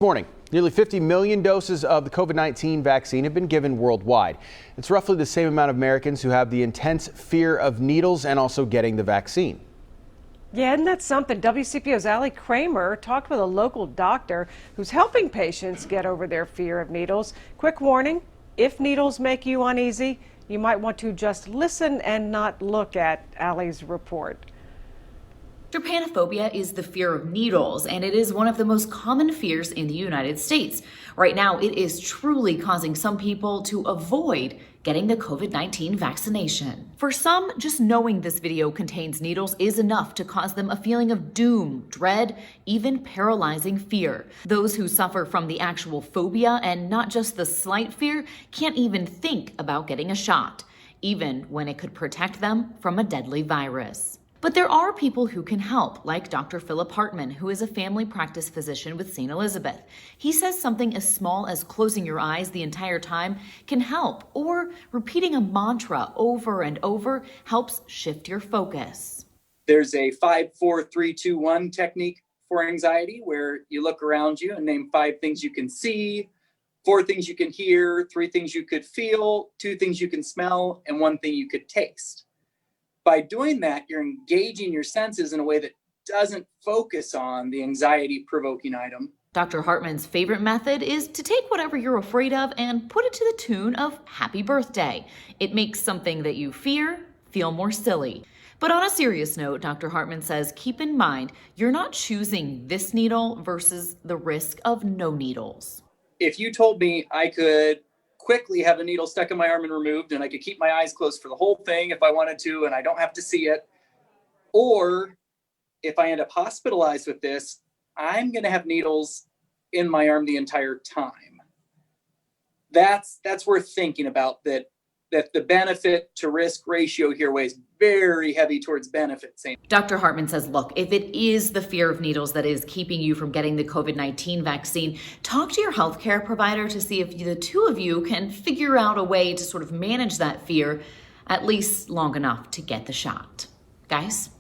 Morning. Nearly 50 million doses of the COVID-19 vaccine have been given worldwide. It's roughly the same amount of Americans who have the intense fear of needles and also getting the vaccine. Yeah, isn't that something? WCPO's Allie Kramer talked with a local doctor who's helping patients get over their fear of needles. Quick warning, if needles make you uneasy, you might want to just listen and not look at Allie's report. Trypanophobia is the fear of needles, and it is one of the most common fears in the United States. Right now, it is truly causing some people to avoid getting the COVID-19 vaccination. For some, just knowing this video contains needles is enough to cause them a feeling of doom, dread, even paralyzing fear. Those who suffer from the actual phobia and not just the slight fear can't even think about getting a shot, even when it could protect them from a deadly virus. But there are people who can help, like Dr. Philip Hartman, who is a family practice physician with St. Elizabeth. He says something as small as closing your eyes the entire time can help, or repeating a mantra over and over helps shift your focus. There's a 5-4-3-2-1 technique for anxiety where you look around you and name 5 things you can see, 4 things you can hear, 3 things you could feel, 2 things you can smell, and 1 thing you could taste. By doing that, you're engaging your senses in a way that doesn't focus on the anxiety-provoking item. Dr. Hartman's favorite method is to take whatever you're afraid of and put it to the tune of Happy Birthday. It makes something that you fear feel more silly. But on a serious note, Dr. Hartman says keep in mind you're not choosing this needle versus the risk of no needles. If you told me I could quickly have a needle stuck in my arm and removed, and I could keep my eyes closed for the whole thing if I wanted to, and I don't have to see it. Or if I end up hospitalized with this, I'm going to have needles in my arm the entire time. That's worth thinking about, that the benefit to risk ratio here weighs very heavy towards benefits. Dr. Hartman says, look, if it is the fear of needles that is keeping you from getting the COVID-19 vaccine, talk to your healthcare provider to see if the two of you can figure out a way to sort of manage that fear, at least long enough to get the shot. Guys?